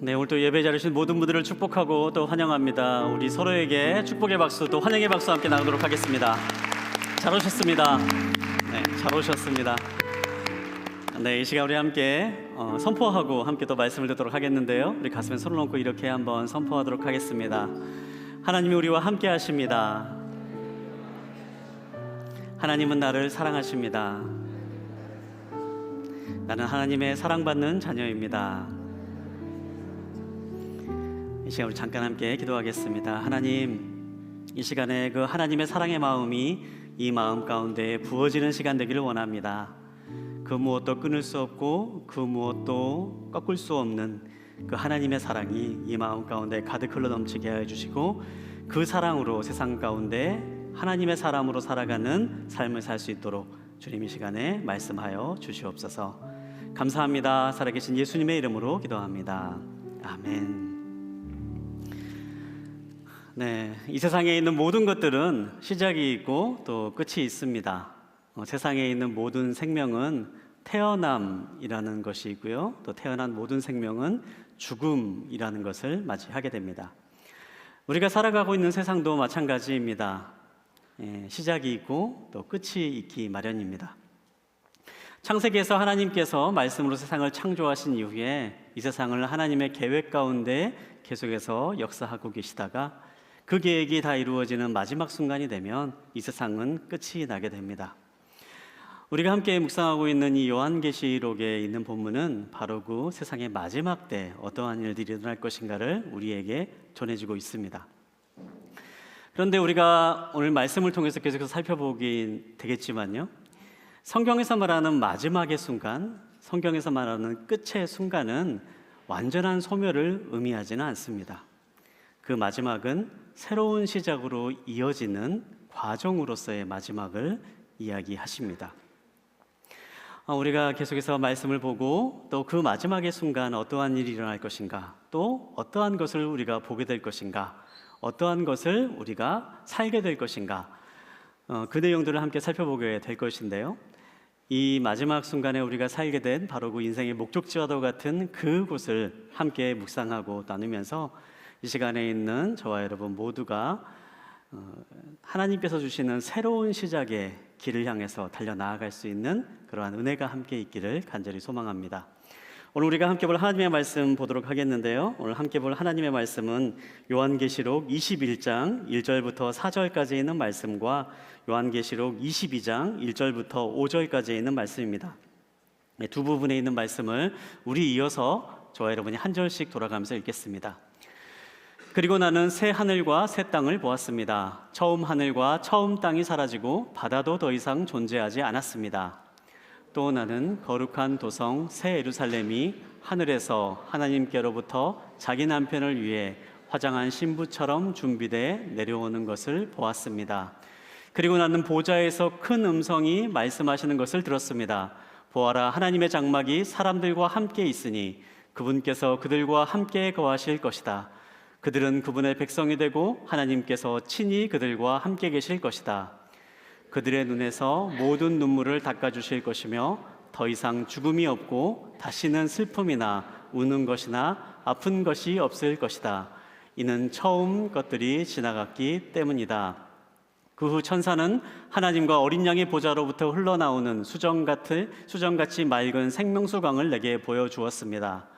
네, 오늘 또 예배 자리에 주신 모든 분들을 축복하고 또 환영합니다. 우리 서로에게 축복의 박수 또 환영의 박수 함께 나누도록 하겠습니다. 잘 오셨습니다. 네, 잘 오셨습니다. 네, 이 시간 우리 함께 선포하고 함께 또 말씀을 듣도록 하겠는데요. 우리 가슴에 손을 얹고 이렇게 한번 선포하도록 하겠습니다. 하나님이 우리와 함께 하십니다. 하나님은 나를 사랑하십니다. 나는 하나님의 사랑받는 자녀입니다. 이 시간 우리 잠깐 함께 기도하겠습니다. 하나님, 이 시간에 그 하나님의 사랑의 마음이 이 마음 가운데 부어지는 시간 되기를 원합니다. 그 무엇도 끊을 수 없고 그 무엇도 꺾을 수 없는 그 하나님의 사랑이 이 마음 가운데 가득 흘러넘치게 하여 주시고, 그 사랑으로 세상 가운데 하나님의 사람으로 살아가는 삶을 살 수 있도록 주님 이 시간에 말씀하여 주시옵소서. 감사합니다. 살아계신 예수님의 이름으로 기도합니다. 아멘. 네, 이 세상에 있는 모든 것들은 시작이 있고 또 끝이 있습니다. 세상에 있는 모든 생명은 태어남이라는 것이 있고요, 또 태어난 모든 생명은 죽음이라는 것을 맞이하게 됩니다. 우리가 살아가고 있는 세상도 마찬가지입니다. 시작이 있고 또 끝이 있기 마련입니다. 창세기에서 하나님께서 말씀으로 세상을 창조하신 이후에 이 세상을 하나님의 계획 가운데 계속해서 역사하고 계시다가 그 계획이 다 이루어지는 마지막 순간이 되면 이 세상은 끝이 나게 됩니다. 우리가 함께 묵상하고 있는 이 요한계시록에 있는 본문은 바로 그 세상의 마지막 때 어떠한 일들이 일어날 것인가를 우리에게 전해주고 있습니다. 그런데 우리가 오늘 말씀을 통해서 계속해서 살펴보긴 되겠지만요, 성경에서 말하는 마지막의 순간, 성경에서 말하는 끝의 순간은 완전한 소멸을 의미하지는 않습니다. 그 마지막은 새로운 시작으로 이어지는 과정으로서의 마지막을 이야기하십니다. 우리가 계속해서 말씀을 보고 또 그 마지막의 순간 어떠한 일이 일어날 것인가, 또 어떠한 것을 우리가 보게 될 것인가, 어떠한 것을 우리가 살게 될 것인가, 그 내용들을 함께 살펴보게 될 것인데요, 이 마지막 순간에 우리가 살게 된 바로 그 인생의 목적지와도 같은 그곳을 함께 묵상하고 나누면서 이 시간에 있는 저와 여러분 모두가 하나님께서 주시는 새로운 시작의 길을 향해서 달려나아갈 수 있는 그러한 은혜가 함께 있기를 간절히 소망합니다. 오늘 우리가 함께 볼 하나님의 말씀 보도록 하겠는데요, 오늘 함께 볼 하나님의 말씀은 요한계시록 21장 1절부터 4절까지 있는 말씀과 요한계시록 22장 1절부터 5절까지 있는 말씀입니다. 두 부분에 있는 말씀을 우리 이어서 저와 여러분이 한 절씩 돌아가면서 읽겠습니다. 그리고 나는 새 하늘과 새 땅을 보았습니다. 처음 하늘과 처음 땅이 사라지고 바다도 더 이상 존재하지 않았습니다. 또 나는 거룩한 도성 새 예루살렘이 하늘에서 하나님께로부터 자기 남편을 위해 화장한 신부처럼 준비돼 내려오는 것을 보았습니다. 그리고 나는 보좌에서 큰 음성이 말씀하시는 것을 들었습니다. 보아라, 하나님의 장막이 사람들과 함께 있으니 그분께서 그들과 함께 거하실 것이다. 그들은 그분의 백성이 되고 하나님께서 친히 그들과 함께 계실 것이다. 그들의 눈에서 모든 눈물을 닦아주실 것이며 더 이상 죽음이 없고 다시는 슬픔이나 우는 것이나 아픈 것이 없을 것이다. 이는 처음 것들이 지나갔기 때문이다. 그 후 천사는 하나님과 어린 양의 보좌로부터 흘러나오는 수정같이 맑은 생명수강을 내게 보여주었습니다.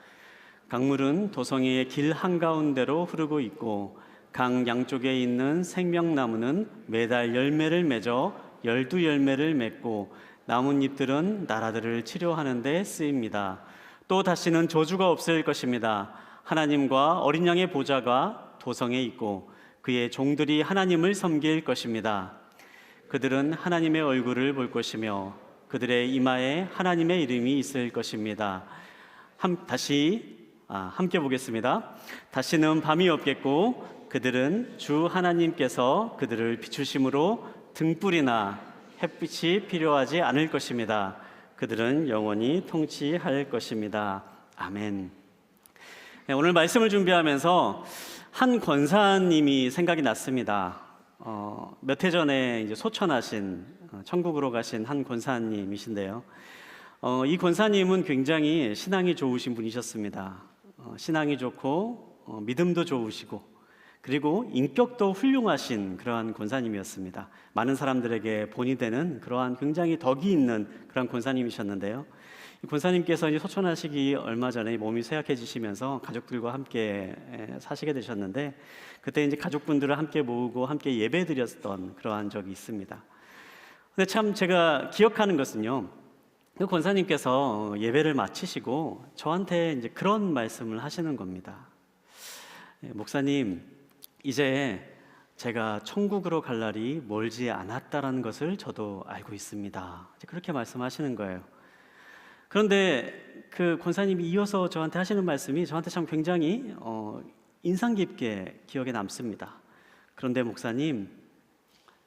강물은 도성의 길 한가운데로 흐르고 있고 강 양쪽에 있는 생명나무는 매달 열매를 맺어 12열매를 맺고 나뭇잎들은 나라들을 치료하는 데 쓰입니다. 또 다시는 저주가 없을 것입니다. 하나님과 어린 양의 보좌가 도성에 있고 그의 종들이 하나님을 섬길 것입니다. 그들은 하나님의 얼굴을 볼 것이며 그들의 이마에 하나님의 이름이 있을 것입니다. 함께 보겠습니다. 다시는 밤이 없겠고 그들은 주 하나님께서 그들을 비추심으로 등불이나 햇빛이 필요하지 않을 것입니다. 그들은 영원히 통치할 것입니다. 아멘. 네, 오늘 말씀을 준비하면서 한 권사님이 생각이 났습니다. 몇 해 전에 이제 소천하신 천국으로 가신 한 권사님이신데요, 이 권사님은 굉장히 신앙이 좋으신 분이셨습니다. 신앙이 좋고 믿음도 좋으시고 그리고 인격도 훌륭하신 그러한 권사님이었습니다. 많은 사람들에게 본이 되는 그러한 굉장히 덕이 있는 그런 권사님이셨는데요. 권사님께서 이제 소천하시기 얼마 전에 몸이 쇠약해지시면서 가족들과 함께 사시게 되셨는데, 그때 이제 가족분들을 함께 모으고 함께 예배드렸던 그러한 적이 있습니다. 근데 참 제가 기억하는 것은요, 그 권사님께서 예배를 마치시고 저한테 이제 그런 말씀을 하시는 겁니다. 목사님, 이제 제가 천국으로 갈 날이 멀지 않았다라는 것을 저도 알고 있습니다. 그렇게 말씀하시는 거예요. 그런데 그 권사님이 이어서 저한테 하시는 말씀이 저한테 참 굉장히 인상 깊게 기억에 남습니다. 그런데 목사님,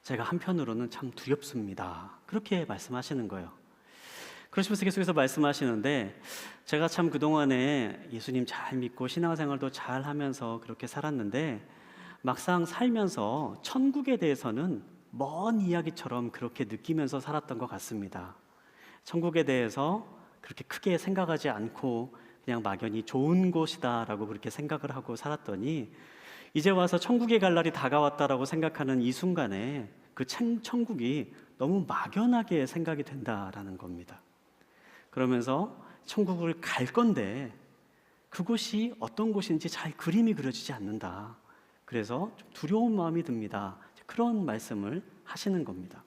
제가 한편으로는 참 두렵습니다. 그렇게 말씀하시는 거예요. 그러시면서 계속해서 말씀하시는데, 제가 참 그동안에 예수님 잘 믿고 신앙생활도 잘 하면서 그렇게 살았는데 막상 살면서 천국에 대해서는 먼 이야기처럼 그렇게 느끼면서 살았던 것 같습니다. 천국에 대해서 그렇게 크게 생각하지 않고 그냥 막연히 좋은 곳이다라고 그렇게 생각을 하고 살았더니 이제 와서 천국에 갈 날이 다가왔다라고 생각하는 이 순간에 그 천국이 너무 막연하게 생각이 된다라는 겁니다. 그러면서 천국을 갈 건데 그곳이 어떤 곳인지 잘 그림이 그려지지 않는다. 그래서 좀 두려운 마음이 듭니다. 그런 말씀을 하시는 겁니다.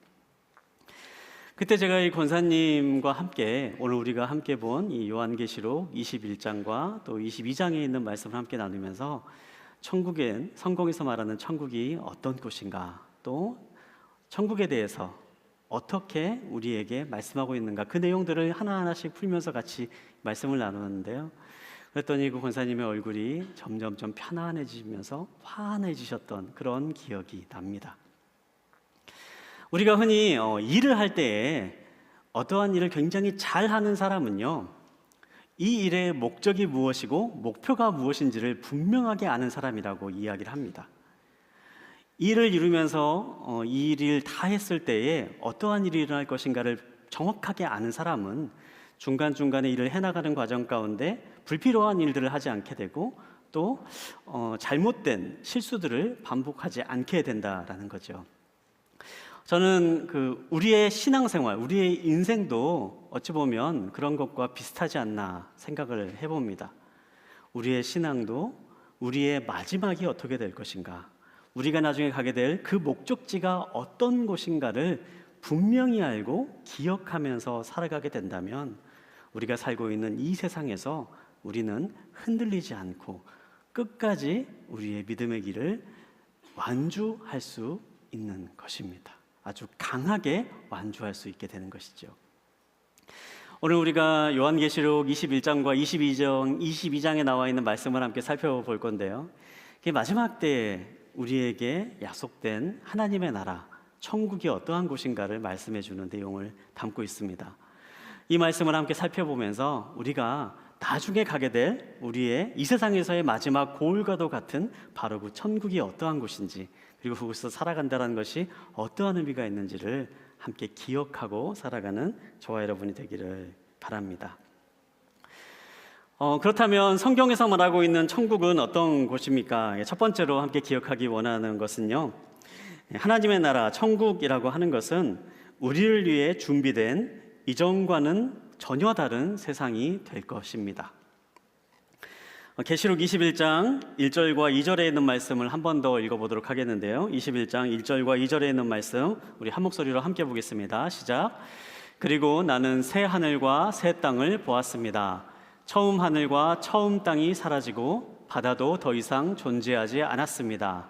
그때 제가 이 권사님과 함께 오늘 우리가 함께 본 이 요한계시록 21장과 또 22장에 있는 말씀을 함께 나누면서 천국엔 성경에서 말하는 천국이 어떤 곳인가, 또 천국에 대해서 어떻게 우리에게 말씀하고 있는가, 그 내용들을 하나하나씩 풀면서 같이 말씀을 나누는데요. 그랬더니 그 권사님의 얼굴이 점점점 편안해지면서 환해지셨던 그런 기억이 납니다. 우리가 흔히 일을 할 때에 어떠한 일을 굉장히 잘하는 사람은요, 이 일의 목적이 무엇이고 목표가 무엇인지를 분명하게 아는 사람이라고 이야기를 합니다. 일을 이루면서 이 일을 다 했을 때에 어떠한 일이 일어날 것인가를 정확하게 아는 사람은 중간중간에 일을 해나가는 과정 가운데 불필요한 일들을 하지 않게 되고 또 잘못된 실수들을 반복하지 않게 된다라는 거죠. 저는 우리의 신앙생활, 우리의 인생도 어찌 보면 그런 것과 비슷하지 않나 생각을 해봅니다. 우리의 신앙도 우리의 마지막이 어떻게 될 것인가, 우리가 나중에 가게 될 그 목적지가 어떤 곳인가를 분명히 알고 기억하면서 살아가게 된다면 우리가 살고 있는 이 세상에서 우리는 흔들리지 않고 끝까지 우리의 믿음의 길을 완주할 수 있는 것입니다. 아주 강하게 완주할 수 있게 되는 것이죠. 오늘 우리가 요한계시록 21장과 22장에 나와 있는 말씀을 함께 살펴볼 건데요. 마지막 때에 우리에게 약속된 하나님의 나라, 천국이 어떠한 곳인가를 말씀해 주는 내용을 담고 있습니다. 이 말씀을 함께 살펴보면서 우리가 나중에 가게 될 우리의 이 세상에서의 마지막 고울과도 같은 바로 그 천국이 어떠한 곳인지, 그리고 그곳에서 살아간다는 것이 어떠한 의미가 있는지를 함께 기억하고 살아가는 저와 여러분이 되기를 바랍니다. 그렇다면 성경에서 말하고 있는 천국은 어떤 곳입니까? 첫 번째로 함께 기억하기 원하는 것은요, 하나님의 나라 천국이라고 하는 것은 우리를 위해 준비된 이전과는 전혀 다른 세상이 될 것입니다. 계시록 21장 1절과 2절에 있는 말씀을 한 번 더 읽어보도록 하겠는데요. 21장 1절과 2절에 있는 말씀 우리 한 목소리로 함께 보겠습니다. 시작. 그리고 나는 새 하늘과 새 땅을 보았습니다. 처음 하늘과 처음 땅이 사라지고 바다도 더 이상 존재하지 않았습니다.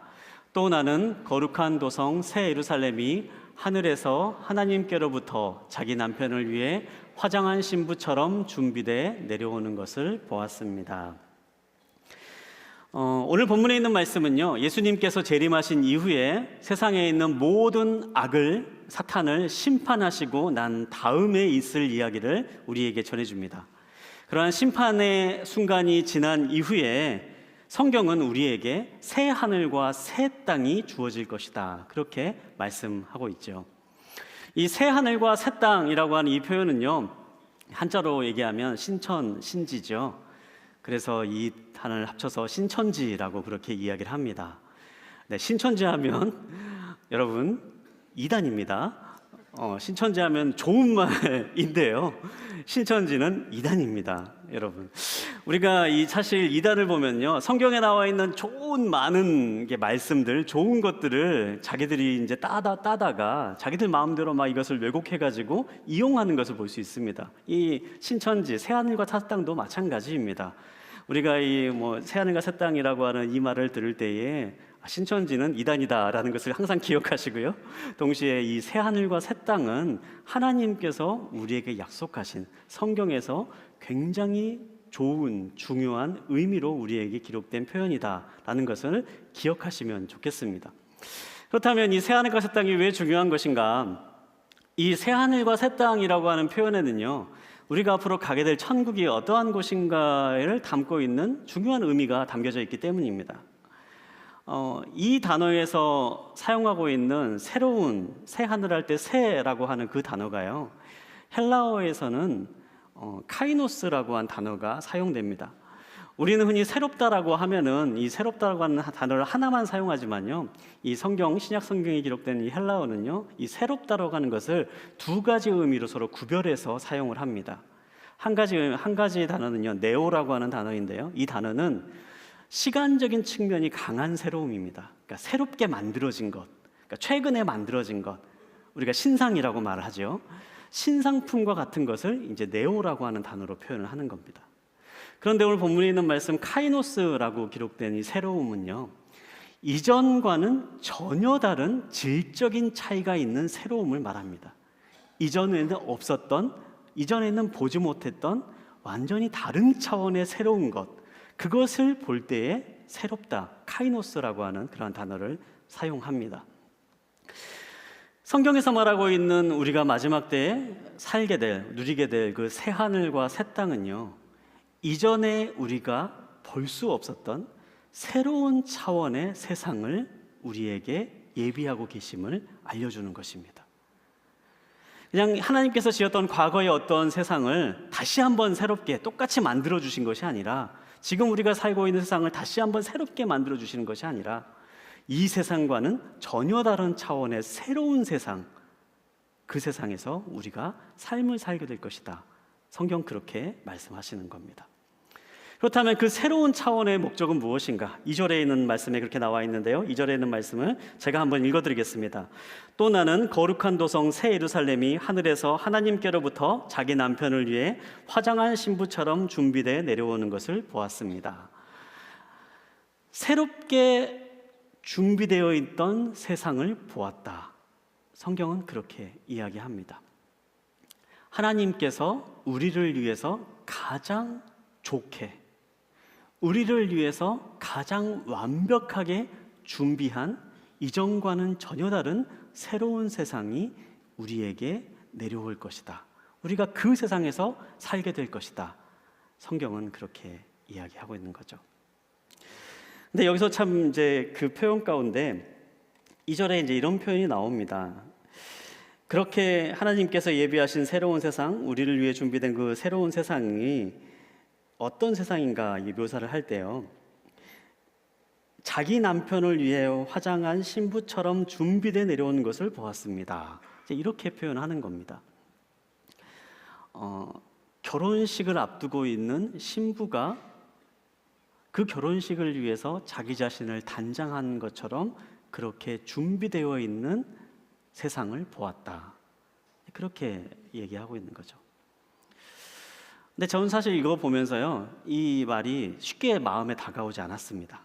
또 나는 거룩한 도성 새 예루살렘이 하늘에서 하나님께로부터 자기 남편을 위해 화장한 신부처럼 준비돼 내려오는 것을 보았습니다. 오늘 본문에 있는 말씀은요, 예수님께서 재림하신 이후에 세상에 있는 모든 악을, 사탄을 심판하시고 난 다음에 있을 이야기를 우리에게 전해줍니다. 그러한 심판의 순간이 지난 이후에 성경은 우리에게 새 하늘과 새 땅이 주어질 것이다, 그렇게 말씀하고 있죠. 이 새 하늘과 새 땅이라고 하는 이 표현은요, 한자로 얘기하면 신천, 신지죠. 그래서 이 단을 합쳐서 신천지라고 그렇게 이야기를 합니다. 네, 신천지 하면 여러분 이단입니다. 신천지 하면 좋은 말인데요. 신천지는 이단입니다, 여러분. 우리가 사실 이단을 보면요, 성경에 나와 있는 좋은 많은 게 말씀들, 좋은 것들을 자기들이 이제 따다가 자기들 마음대로 막 이것을 왜곡해가지고 이용하는 것을 볼 수 있습니다. 이 신천지, 새하늘과 새 땅도 마찬가지입니다. 우리가 새하늘과 새 땅이라고 하는 이 말을 들을 때에 신천지는 이단이다라는 것을 항상 기억하시고요. 동시에 이 새하늘과 새 땅은 하나님께서 우리에게 약속하신 성경에서 굉장히 좋은 중요한 의미로 우리에게 기록된 표현이다라는 것을 기억하시면 좋겠습니다. 그렇다면 이 새하늘과 새 땅이 왜 중요한 것인가? 이 새하늘과 새 땅이라고 하는 표현에는요, 우리가 앞으로 가게 될 천국이 어떠한 곳인가를 담고 있는 중요한 의미가 담겨져 있기 때문입니다. 이 단어에서 사용하고 있는 새로운, 새 하늘 할 때 새라고 하는 그 단어가요, 헬라어에서는 카이노스라고 한 단어가 사용됩니다. 우리는 흔히 새롭다라고 하면은 이 새롭다라고 하는 단어를 하나만 사용하지만요, 이 신약 성경에 기록된 이 헬라어는요, 이 새롭다라고 하는 것을 두 가지 의미로 서로 구별해서 사용을 합니다. 한 가지 단어는요, 네오라고 하는 단어인데요, 이 단어는 시간적인 측면이 강한 새로움입니다. 그러니까 새롭게 만들어진 것, 그러니까 최근에 만들어진 것, 우리가 신상이라고 말을 하죠. 신상품과 같은 것을 이제 네오라고 하는 단어로 표현을 하는 겁니다. 그런데 오늘 본문에 있는 말씀 카이노스라고 기록된 이 새로움은요, 이전과는 전혀 다른 질적인 차이가 있는 새로움을 말합니다. 이전에는 없었던, 이전에는 보지 못했던 완전히 다른 차원의 새로운 것, 그것을 볼 때에 새롭다, 카이노스라고 하는 그런 단어를 사용합니다. 성경에서 말하고 있는 우리가 마지막 때에 누리게 될 그 새 하늘과 새 땅은요, 이전에 우리가 볼 수 없었던 새로운 차원의 세상을 우리에게 예비하고 계심을 알려주는 것입니다. 그냥 하나님께서 지었던 과거의 어떤 세상을 다시 한번 새롭게 똑같이 만들어 주신 것이 아니라, 지금 우리가 살고 있는 세상을 다시 한번 새롭게 만들어 주시는 것이 아니라, 이 세상과는 전혀 다른 차원의 새로운 세상, 그 세상에서 우리가 삶을 살게 될 것이다. 성경 그렇게 말씀하시는 겁니다. 그렇다면 그 새로운 차원의 목적은 무엇인가? 2절에 있는 말씀에 그렇게 나와 있는데요, 2절에 있는 말씀을 제가 한번 읽어드리겠습니다. 또 나는 거룩한 도성 새 예루살렘이 하늘에서 하나님께로부터 자기 남편을 위해 화장한 신부처럼 준비되어 내려오는 것을 보았습니다. 새롭게 준비되어 있던 세상을 보았다. 성경은 그렇게 이야기합니다. 하나님께서 우리를 위해서 가장 좋게, 우리를 위해서 가장 완벽하게 준비한 이전과는 전혀 다른 새로운 세상이 우리에게 내려올 것이다. 우리가 그 세상에서 살게 될 것이다. 성경은 그렇게 이야기하고 있는 거죠. 근데 여기서 참 이제 그 표현 가운데 2절에 이제 이런 표현이 나옵니다. 그렇게 하나님께서 예비하신 새로운 세상, 우리를 위해 준비된 그 새로운 세상이 어떤 세상인가 묘사를 할 때요, 자기 남편을 위해 화장한 신부처럼 준비되어 내려오는 것을 보았습니다. 이렇게 표현하는 겁니다. 결혼식을 앞두고 있는 신부가 그 결혼식을 위해서 자기 자신을 단장한 것처럼 그렇게 준비되어 있는 세상을 보았다. 그렇게 얘기하고 있는 거죠. 근데 저는 사실 이거 보면서요, 이 말이 쉽게 마음에 다가오지 않았습니다.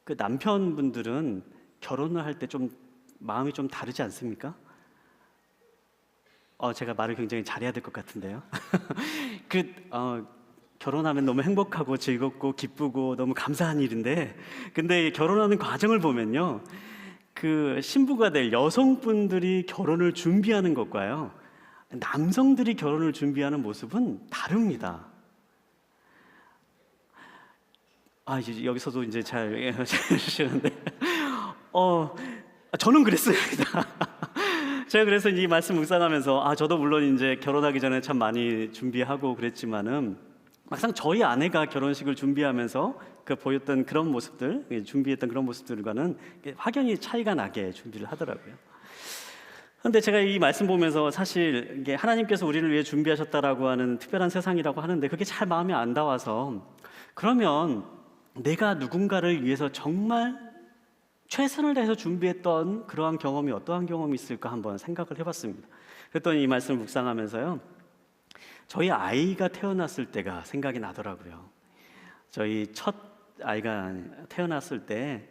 그 남편분들은 결혼을 할 때 좀 마음이 좀 다르지 않습니까? 제가 말을 굉장히 잘해야 될 것 같은데요. 결혼하면 너무 행복하고 즐겁고 기쁘고 너무 감사한 일인데, 근데 결혼하는 과정을 보면요, 그 신부가 될 여성분들이 결혼을 준비하는 것과요, 남성들이 결혼을 준비하는 모습은 다릅니다. 이제 여기서도 이제 잘 해주시는데, 저는 그랬습니다. 제가 그래서 이 말씀 묵상하면서 저도 물론 이제 결혼하기 전에 참 많이 준비하고 그랬지만은 막상 저희 아내가 결혼식을 준비하면서 그 보였던 그런 모습들, 준비했던 그런 모습들과는 확연히 차이가 나게 준비를 하더라고요. 그런데 제가 이 말씀 보면서 사실 이게 하나님께서 우리를 위해 준비하셨다라고 하는 특별한 세상이라고 하는데 그게 잘 마음에 안 닿아서, 그러면 내가 누군가를 위해서 정말 최선을 다해서 준비했던 그러한 경험이 어떠한 경험이 있을까 한번 생각을 해봤습니다. 그랬더니 이 말씀을 묵상하면서요, 저희 아이가 태어났을 때가 생각이 나더라고요. 저희 첫 아이가 태어났을 때,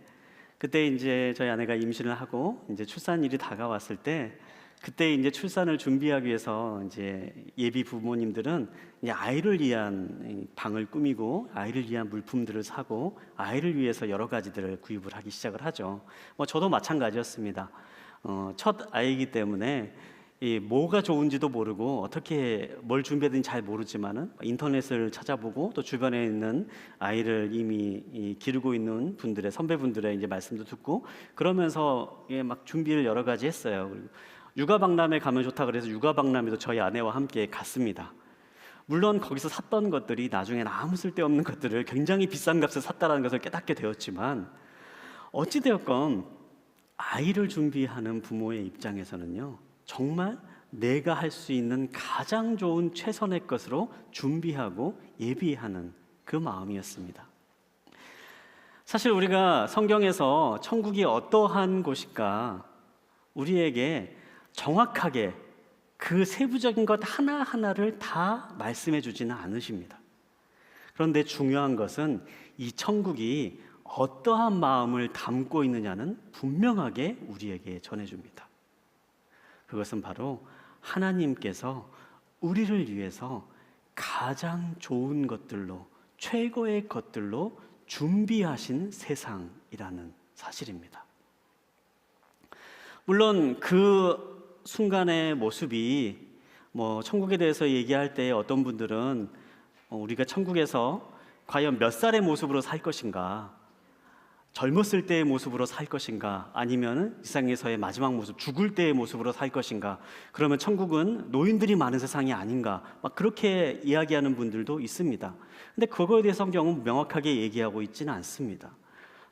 그때 이제 저희 아내가 임신을 하고 이제 출산일이 다가왔을 때, 그때 이제 출산을 준비하기 위해서 이제 예비 부모님들은 이제 아이를 위한 방을 꾸미고 아이를 위한 물품들을 사고 아이를 위해서 여러 가지들을 구입을 하기 시작을 하죠. 저도 마찬가지였습니다. 첫 아이이기 때문에 뭐가 좋은지도 모르고 어떻게 뭘 준비해야 잘 모르지만은 인터넷을 찾아보고 또 주변에 있는 아이를 이미 기르고 있는 분들의 선배분들의 이제 말씀도 듣고 그러면서 막 준비를 여러 가지 했어요. 그리고 육아 박람회 가면 좋다 그래서 육아 박람회도 저희 아내와 함께 갔습니다. 물론 거기서 샀던 것들이 나중엔 아무 쓸데없는 것들을 굉장히 비싼 값에 샀다는 것을 깨닫게 되었지만, 어찌 되었건 아이를 준비하는 부모의 입장에서는요, 정말 내가 할 수 있는 가장 좋은 최선의 것으로 준비하고 예비하는 그 마음이었습니다. 사실 우리가 성경에서 천국이 어떠한 곳일까 우리에게 정확하게 그 세부적인 것 하나하나를 다 말씀해 주지는 않으십니다. 그런데 중요한 것은 이 천국이 어떠한 마음을 담고 있느냐는 분명하게 우리에게 전해줍니다. 그것은 바로 하나님께서 우리를 위해서 가장 좋은 것들로, 최고의 것들로 준비하신 세상이라는 사실입니다. 물론 그 순간의 모습이 천국에 대해서 얘기할 때 어떤 분들은 우리가 천국에서 과연 몇 살의 모습으로 살 것인가, 젊었을 때의 모습으로 살 것인가, 아니면 이 세상에서의 마지막 모습, 죽을 때의 모습으로 살 것인가, 그러면 천국은 노인들이 많은 세상이 아닌가, 막 그렇게 이야기하는 분들도 있습니다. 근데 그거에 대해 성경은 명확하게 얘기하고 있지는 않습니다.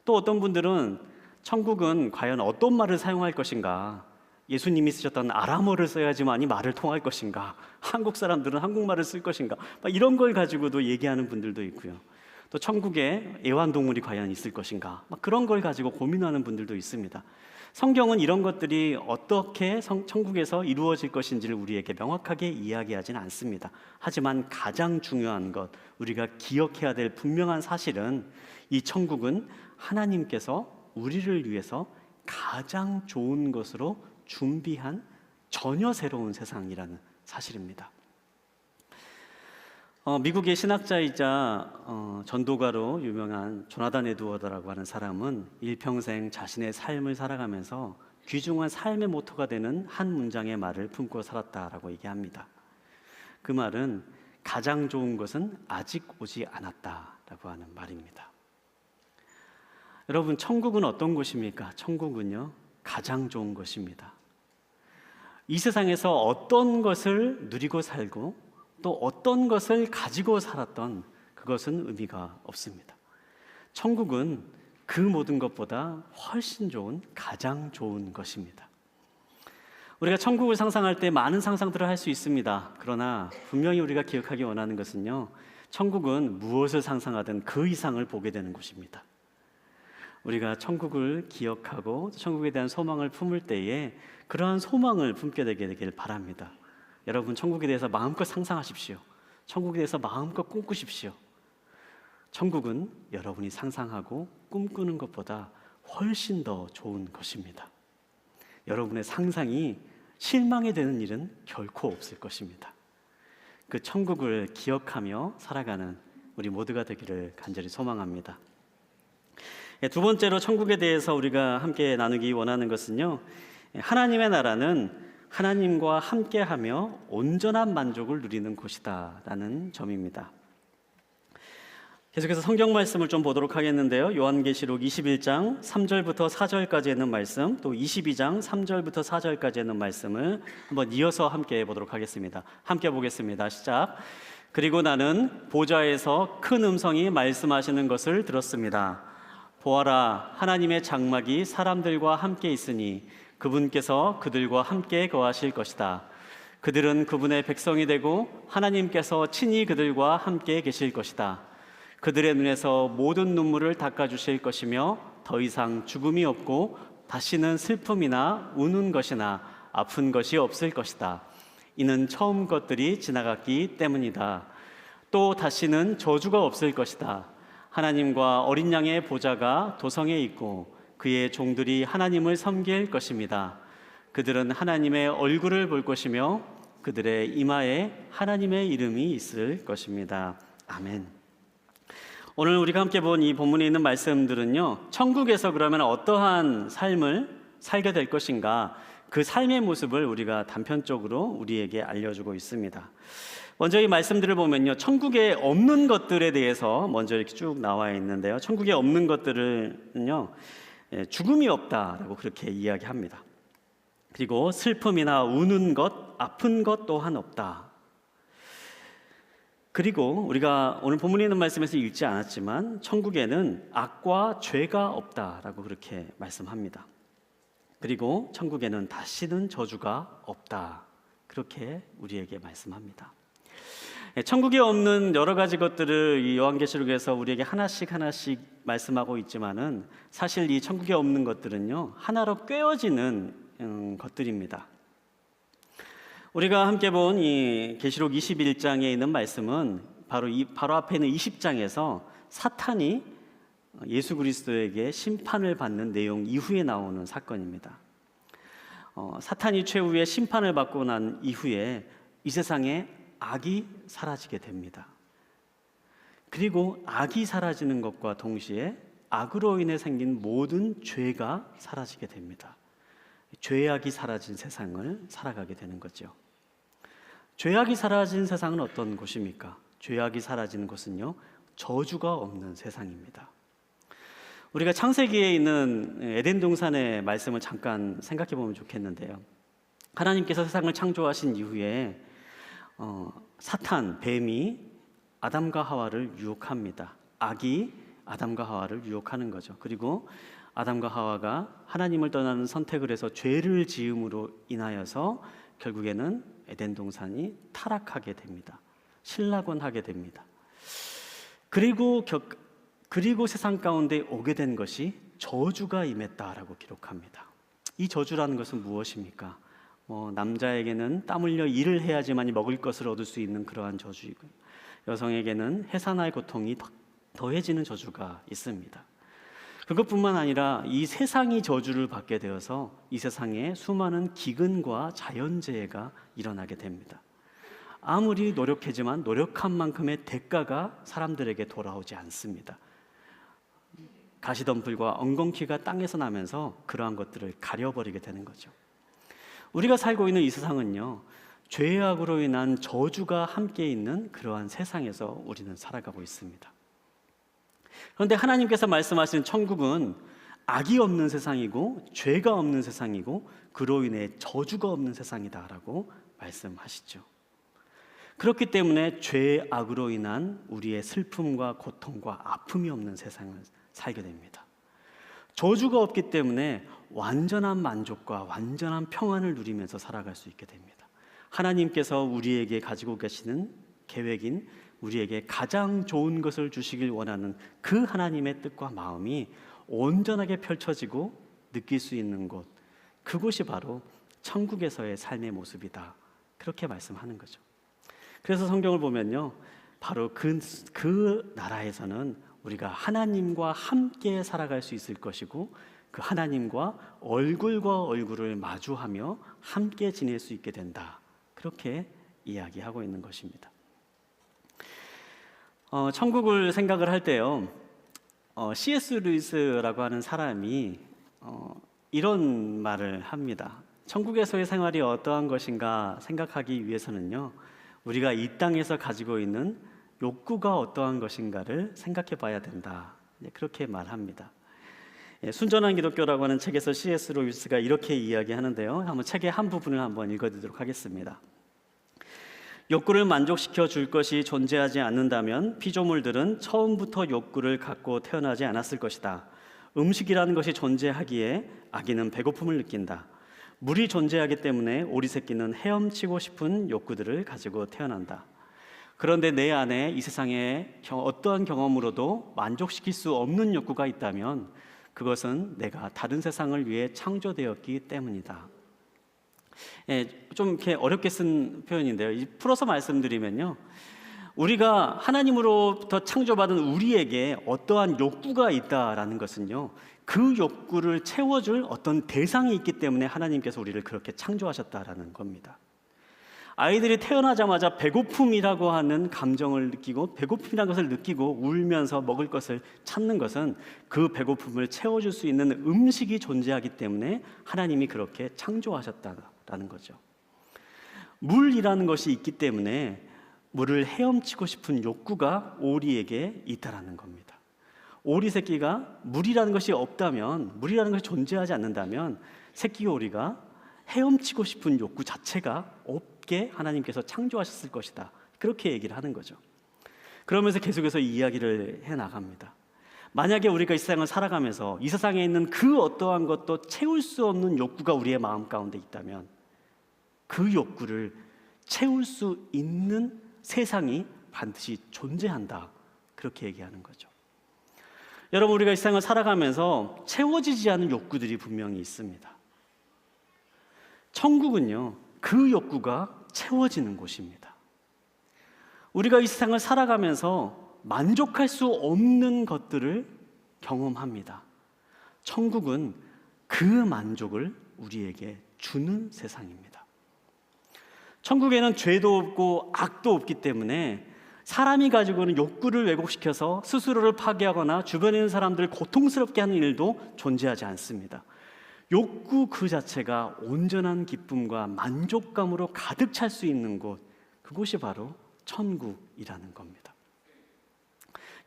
또 어떤 분들은 천국은 과연 어떤 말을 사용할 것인가, 예수님이 쓰셨던 아람어를 써야지만이 말을 통할 것인가, 한국 사람들은 한국말을 쓸 것인가, 막 이런 걸 가지고도 얘기하는 분들도 있고요. 또 천국에 애완동물이 과연 있을 것인가, 막 그런 걸 가지고 고민하는 분들도 있습니다. 성경은 이런 것들이 어떻게 천국에서 이루어질 것인지를 우리에게 명확하게 이야기하지는 않습니다. 하지만 가장 중요한 것, 우리가 기억해야 될 분명한 사실은 이 천국은 하나님께서 우리를 위해서 가장 좋은 것으로 준비한 전혀 새로운 세상이라는 사실입니다. 미국의 신학자이자 전도가로 유명한 조나단 에드워드라고 하는 사람은 일평생 자신의 삶을 살아가면서 귀중한 삶의 모토가 되는 한 문장의 말을 품고 살았다라고 얘기합니다. 그 말은 가장 좋은 것은 아직 오지 않았다라고 하는 말입니다. 여러분, 천국은 어떤 곳입니까? 천국은요, 가장 좋은 것입니다. 이 세상에서 어떤 것을 누리고 살고 또 어떤 것을 가지고 살았던 그것은 의미가 없습니다. 천국은 그 모든 것보다 훨씬 좋은, 가장 좋은 것입니다. 우리가 천국을 상상할 때 많은 상상들을 할 수 있습니다. 그러나 분명히 우리가 기억하기 원하는 것은요, 천국은 무엇을 상상하든 그 이상을 보게 되는 곳입니다. 우리가 천국을 기억하고 천국에 대한 소망을 품을 때에 그러한 소망을 품게 되길 바랍니다. 여러분, 천국에 대해서 마음껏 상상하십시오. 천국에 대해서 마음껏 꿈꾸십시오. 천국은 여러분이 상상하고 꿈꾸는 것보다 훨씬 더 좋은 것입니다. 여러분의 상상이 실망이 되는 일은 결코 없을 것입니다. 그 천국을 기억하며 살아가는 우리 모두가 되기를 간절히 소망합니다. 두 번째로 천국에 대해서 우리가 함께 나누기 원하는 것은요, 하나님의 나라는 하나님과 함께하며 온전한 만족을 누리는 곳이다 라는 점입니다. 계속해서 성경 말씀을 좀 보도록 하겠는데요. 요한계시록 21장 3절부터 4절까지 있는 말씀, 또 22장 3절부터 4절까지 있는 말씀을 한번 이어서 함께 보도록 하겠습니다. 함께 보겠습니다. 시작. 그리고 나는 보좌에서 큰 음성이 말씀하시는 것을 들었습니다. 보아라, 하나님의 장막이 사람들과 함께 있으니 그분께서 그들과 함께 거하실 것이다. 그들은 그분의 백성이 되고 하나님께서 친히 그들과 함께 계실 것이다. 그들의 눈에서 모든 눈물을 닦아주실 것이며 더 이상 죽음이 없고 다시는 슬픔이나 우는 것이나 아픈 것이 없을 것이다. 이는 처음 것들이 지나갔기 때문이다. 또 다시는 저주가 없을 것이다. 하나님과 어린 양의 보좌가 도성에 있고 그의 종들이 하나님을 섬길 것입니다. 그들은 하나님의 얼굴을 볼 것이며 그들의 이마에 하나님의 이름이 있을 것입니다. 아멘. 오늘 우리가 함께 본 이 본문에 있는 말씀들은요, 천국에서 그러면 어떠한 삶을 살게 될 것인가, 그 삶의 모습을 우리가 단편적으로 우리에게 알려주고 있습니다. 먼저 이 말씀들을 보면요, 천국에 없는 것들에 대해서 먼저 이렇게 쭉 나와 있는데요, 천국에 없는 것들은요, 죽음이 없다라고 그렇게 이야기합니다. 그리고 슬픔이나 우는 것, 아픈 것 또한 없다. 그리고 우리가 오늘 본문에 있는 말씀에서 읽지 않았지만 천국에는 악과 죄가 없다라고 그렇게 말씀합니다. 그리고 천국에는 다시는 저주가 없다. 그렇게 우리에게 말씀합니다. 천국에 없는 여러 가지 것들을 이 요한계시록에서 우리에게 하나씩 말씀하고 있지만은 사실 이 천국에 없는 것들은요, 하나로 꿰어지는 것들입니다. 우리가 함께 본 이 계시록 21장에 있는 말씀은 바로 앞에 있는 20장에서 사탄이 예수 그리스도에게 심판을 받는 내용 이후에 나오는 사건입니다. 사탄이 최후의 심판을 받고 난 이후에 이 세상에 악이 사라지게 됩니다. 그리고 악이 사라지는 것과 동시에 악으로 인해 생긴 모든 죄가 사라지게 됩니다. 죄악이 사라진 세상을 살아가게 되는 거죠. 죄악이 사라진 세상은 어떤 곳입니까? 죄악이 사라지는 곳은요, 저주가 없는 세상입니다. 우리가 창세기에 있는 에덴 동산의 말씀을 잠깐 생각해 보면 좋겠는데요, 하나님께서 세상을 창조하신 이후에 사탄, 뱀이 아담과 하와를 유혹합니다. 악이 아담과 하와를 유혹하는 거죠. 그리고 아담과 하와가 하나님을 떠나는 선택을 해서 죄를 지음으로 인하여서 결국에는 에덴 동산이 타락하게 됩니다. 신락원하게 됩니다. 그리고 세상 가운데 오게 된 것이 저주가 임했다라고 기록합니다. 이 저주라는 것은 무엇입니까? 남자에게는 땀 흘려 일을 해야지만 먹을 것을 얻을 수 있는 그러한 저주이고, 여성에게는 해산할 고통이 더해지는 저주가 있습니다. 그것뿐만 아니라 이 세상이 저주를 받게 되어서 이 세상에 수많은 기근과 자연재해가 일어나게 됩니다. 아무리 노력하지만 노력한 만큼의 대가가 사람들에게 돌아오지 않습니다. 가시덤불과 엉겅퀴가 땅에서 나면서 그러한 것들을 가려버리게 되는 거죠. 우리가 살고 있는 이 세상은요, 죄악으로 인한 저주가 함께 있는 그러한 세상에서 우리는 살아가고 있습니다. 그런데 하나님께서 말씀하신 천국은 악이 없는 세상이고 죄가 없는 세상이고 그로 인해 저주가 없는 세상이다라고 말씀하시죠. 그렇기 때문에 죄악으로 인한 우리의 슬픔과 고통과 아픔이 없는 세상을 살게 됩니다. 저주가 없기 때문에 완전한 만족과 완전한 평안을 누리면서 살아갈 수 있게 됩니다. 하나님께서 우리에게 가지고 계시는 계획인 우리에게 가장 좋은 것을 주시길 원하는 그 하나님의 뜻과 마음이 온전하게 펼쳐지고 느낄 수 있는 곳, 그곳이 바로 천국에서의 삶의 모습이다. 그렇게 말씀하는 거죠. 그래서 성경을 보면요, 바로 그 나라에서는 우리가 하나님과 함께 살아갈 수 있을 것이고 그 하나님과 얼굴과 얼굴을 마주하며 함께 지낼 수 있게 된다. 그렇게 이야기하고 있는 것입니다. 천국을 생각을 할 때요, C.S. 루이스라고 하는 사람이 이런 말을 합니다. 천국에서의 생활이 어떠한 것인가 생각하기 위해서는요, 우리가 이 땅에서 가지고 있는 욕구가 어떠한 것인가를 생각해 봐야 된다. 그렇게 말합니다. 순전한 기독교라고 하는 책에서 C.S. 루이스가 이렇게 이야기하는데요. 한번 책의 한 부분을 한번 읽어드리도록 하겠습니다. 욕구를 만족시켜 줄 것이 존재하지 않는다면 피조물들은 처음부터 욕구를 갖고 태어나지 않았을 것이다. 음식이라는 것이 존재하기에 아기는 배고픔을 느낀다. 물이 존재하기 때문에 오리 새끼는 헤엄치고 싶은 욕구들을 가지고 태어난다. 그런데 내 안에 이 세상에 어떠한 경험으로도 만족시킬 수 없는 욕구가 있다면 그것은 내가 다른 세상을 위해 창조되었기 때문이다. 좀 이렇게 어렵게 쓴 표현인데요. 풀어서 말씀드리면요, 우리가 하나님으로부터 창조받은 우리에게 어떠한 욕구가 있다라는 것은요, 그 욕구를 채워줄 어떤 대상이 있기 때문에 하나님께서 우리를 그렇게 창조하셨다라는 겁니다. 아이들이 태어나자마자 배고픔이라고 하는 감정을 느끼고 배고픔이라는 것을 느끼고 울면서 먹을 것을 찾는 것은 그 배고픔을 채워줄 수 있는 음식이 존재하기 때문에 하나님이 그렇게 창조하셨다라는 거죠. 물이라는 것이 있기 때문에 물을 헤엄치고 싶은 욕구가 오리에게 있다라는 겁니다. 오리 새끼가 물이라는 것이 없다면, 물이라는 것이 존재하지 않는다면 새끼 오리가 헤엄치고 싶은 욕구 자체가 없게 하나님께서 창조하셨을 것이다. 그렇게 얘기를 하는 거죠. 그러면서 계속해서 이 이야기를 해나갑니다. 만약에 우리가 이 세상을 살아가면서 이 세상에 있는 그 어떠한 것도 채울 수 없는 욕구가 우리의 마음 가운데 있다면 그 욕구를 채울 수 있는 세상이 반드시 존재한다. 그렇게 얘기하는 거죠. 여러분, 우리가 이 세상을 살아가면서 채워지지 않은 욕구들이 분명히 있습니다. 천국은요, 그 욕구가 채워지는 곳입니다. 우리가 이 세상을 살아가면서 만족할 수 없는 것들을 경험합니다. 천국은 그 만족을 우리에게 주는 세상입니다. 천국에는 죄도 없고 악도 없기 때문에 사람이 가지고 있는 욕구를 왜곡시켜서 스스로를 파괴하거나 주변에 있는 사람들을 고통스럽게 하는 일도 존재하지 않습니다. 욕구 그 자체가 온전한 기쁨과 만족감으로 가득 찰 수 있는 곳, 그곳이 바로 천국이라는 겁니다.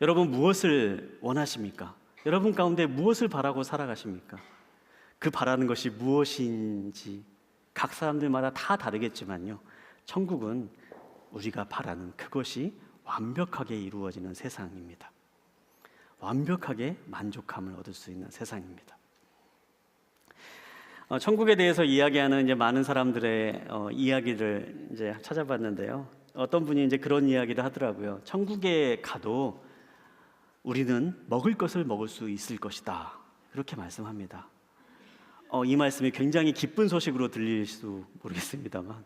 여러분, 무엇을 원하십니까? 여러분 가운데 무엇을 바라고 살아가십니까? 그 바라는 것이 무엇인지 각 사람들마다 다 다르겠지만요, 천국은 우리가 바라는 그것이 완벽하게 이루어지는 세상입니다. 완벽하게 만족감을 얻을 수 있는 세상입니다. 천국에 대해서 이야기하는 이제 많은 사람들의 이야기를 이제 찾아봤는데요. 어떤 분이 이제 그런 이야기를 하더라고요. 천국에 가도 우리는 먹을 것을 먹을 수 있을 것이다. 그렇게 말씀합니다. 이 말씀이 굉장히 기쁜 소식으로 들릴지도 모르겠습니다만,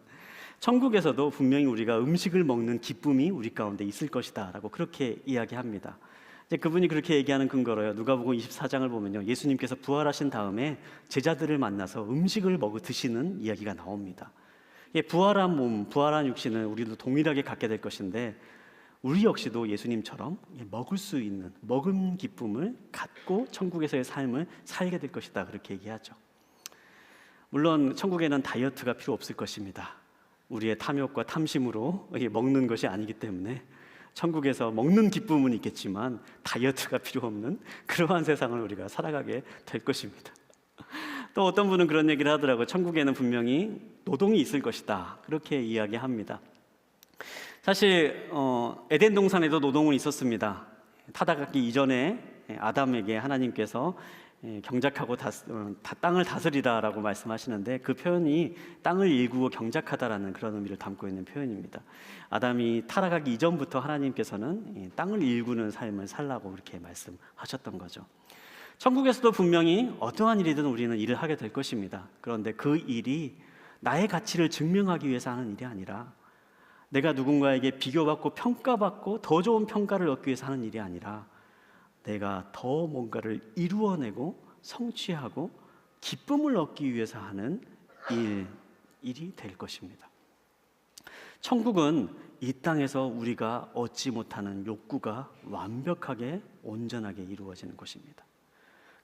천국에서도 분명히 우리가 음식을 먹는 기쁨이 우리 가운데 있을 것이다라고 그렇게 이야기합니다. 이제 그분이 그렇게 얘기하는 근거로요, 누가복음 24장을 보면요, 예수님께서 부활하신 다음에 제자들을 만나서 음식을 드시는 이야기가 나옵니다. 부활한 몸, 부활한 육신은 우리도 동일하게 갖게 될 것인데 우리 역시도 예수님처럼 먹을 수 있는 먹은 기쁨을 갖고 천국에서의 삶을 살게 될 것이다, 그렇게 얘기하죠. 물론 천국에는 다이어트가 필요 없을 것입니다. 우리의 탐욕과 탐심으로 먹는 것이 아니기 때문에 천국에서 먹는 기쁨은 있겠지만 다이어트가 필요 없는 그러한 세상을 우리가 살아가게 될 것입니다. 또 어떤 분은 그런 얘기를 하더라고요. 천국에는 분명히 노동이 있을 것이다, 그렇게 이야기합니다. 사실 에덴 동산에도 노동은 있었습니다. 타락하기 이전에 아담에게 하나님께서 경작하고 땅을 다스리다라고 말씀하시는데, 그 표현이 땅을 일구고 경작하다라는 그런 의미를 담고 있는 표현입니다. 아담이 타락하기 이전부터 하나님께서는 땅을 일구는 삶을 살라고 그렇게 말씀하셨던 거죠. 천국에서도 분명히 어떠한 일이든 우리는 일을 하게 될 것입니다. 그런데 그 일이 나의 가치를 증명하기 위해서 하는 일이 아니라, 내가 누군가에게 비교받고 평가받고 더 좋은 평가를 얻기 위해서 하는 일이 아니라, 내가 더 뭔가를 이루어내고 성취하고 기쁨을 얻기 위해서 하는 일이 될 것입니다. 천국은 이 땅에서 우리가 얻지 못하는 욕구가 완벽하게 온전하게 이루어지는 곳입니다.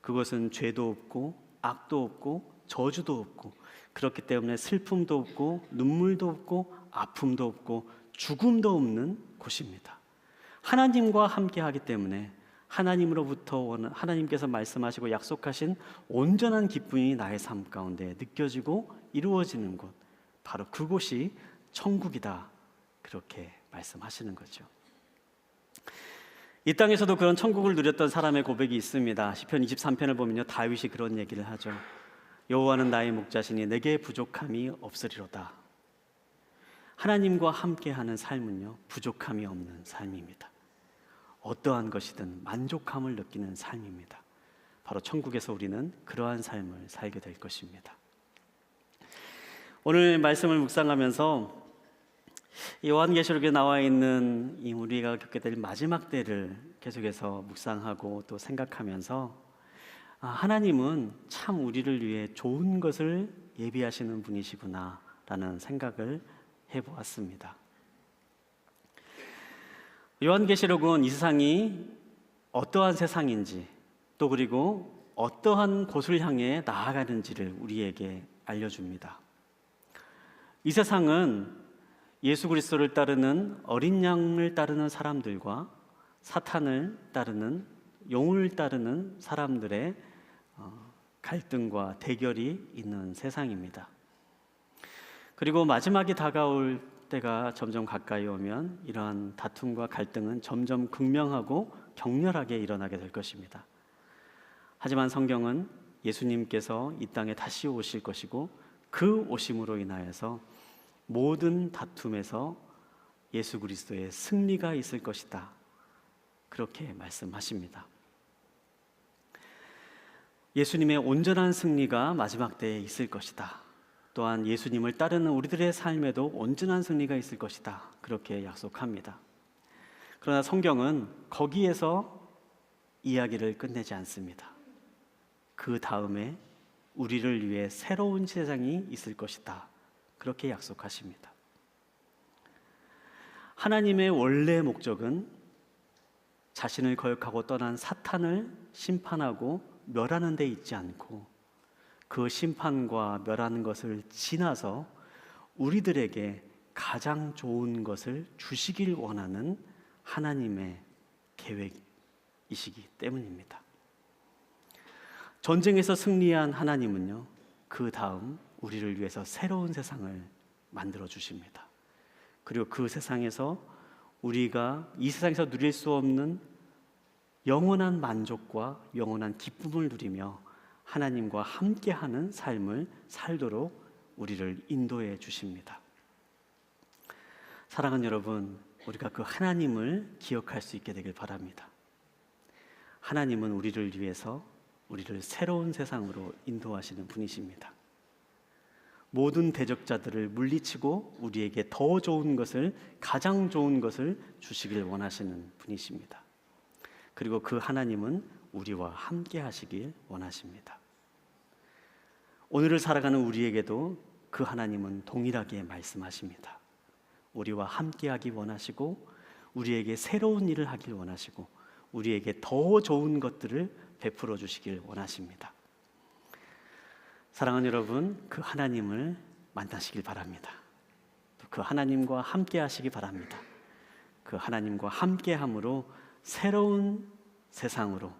그것은 죄도 없고 악도 없고 저주도 없고, 그렇기 때문에 슬픔도 없고 눈물도 없고 아픔도 없고 죽음도 없는 곳입니다. 하나님과 함께 하기 때문에 하나님으로부터 하나님께서 말씀하시고 약속하신 온전한 기쁨이 나의 삶 가운데 느껴지고 이루어지는 곳, 바로 그곳이 천국이다. 그렇게 말씀하시는 거죠. 이 땅에서도 그런 천국을 누렸던 사람의 고백이 있습니다. 시편 23편을 보면요, 다윗이 그런 얘기를 하죠. 여호와는 나의 목자시니 내게 부족함이 없으리로다. 하나님과 함께하는 삶은요, 부족함이 없는 삶입니다. 어떠한 것이든 만족함을 느끼는 삶입니다. 바로 천국에서 우리는 그러한 삶을 살게 될 것입니다. 오늘 말씀을 묵상하면서 요한계시록에 나와 있는 이 우리가 겪게 될 마지막 때를 계속해서 묵상하고 또 생각하면서 하나님은 참 우리를 위해 좋은 것을 예비하시는 분이시구나 라는 생각을 해보았습니다. 요한계시록은 이 세상이 어떠한 세상인지 또 그리고 어떠한 곳을 향해 나아가는지를 우리에게 알려줍니다. 이 세상은 예수 그리스도를 따르는 어린 양을 따르는 사람들과 사탄을 따르는 용을 따르는 사람들의 갈등과 대결이 있는 세상입니다. 그리고 마지막이 다가올 때가 점점 가까이 오면 이러한 다툼과 갈등은 점점 극명하고 격렬하게 일어나게 될 것입니다. 하지만 성경은 예수님께서 이 땅에 다시 오실 것이고 그 오심으로 인하여서 모든 다툼에서 예수 그리스도의 승리가 있을 것이다. 그렇게 말씀하십니다. 예수님의 온전한 승리가 마지막 때에 있을 것이다. 또한 예수님을 따르는 우리들의 삶에도 온전한 승리가 있을 것이다. 그렇게 약속합니다. 그러나 성경은 거기에서 이야기를 끝내지 않습니다. 그 다음에 우리를 위해 새로운 세상이 있을 것이다. 그렇게 약속하십니다. 하나님의 원래 목적은 자신을 거역하고 떠난 사탄을 심판하고 멸하는 데 있지 않고 그 심판과 멸하는 것을 지나서 우리들에게 가장 좋은 것을 주시길 원하는 하나님의 계획이시기 때문입니다. 전쟁에서 승리한 하나님은요, 그 다음 우리를 위해서 새로운 세상을 만들어 주십니다. 그리고 그 세상에서 우리가 이 세상에서 누릴 수 없는 영원한 만족과 영원한 기쁨을 누리며 하나님과 함께하는 삶을 살도록 우리를 인도해 주십니다. 사랑하는 여러분, 우리가 그 하나님을 기억할 수 있게 되길 바랍니다. 하나님은 우리를 위해서 우리를 새로운 세상으로 인도하시는 분이십니다. 모든 대적자들을 물리치고 우리에게 더 좋은 것을, 가장 좋은 것을 주시길 원하시는 분이십니다. 그리고 그 하나님은 우리와 함께 하시길 원하십니다. 오늘을 살아가는 우리에게도 그 하나님은 동일하게 말씀하십니다. 우리와 함께 하기 원하시고 우리에게 새로운 일을 하길 원하시고 우리에게 더 좋은 것들을 베풀어 주시길 원하십니다. 사랑하는 여러분, 그 하나님을 만나시길 바랍니다. 또 그 하나님과 함께 하시기 바랍니다. 그 하나님과 함께함으로 새로운 세상으로,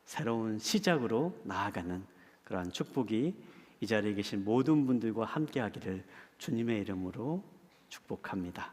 새로운 시작으로 나아가는 그러한 축복이 이 자리에 계신 모든 분들과 함께 하기를 주님의 이름으로 축복합니다.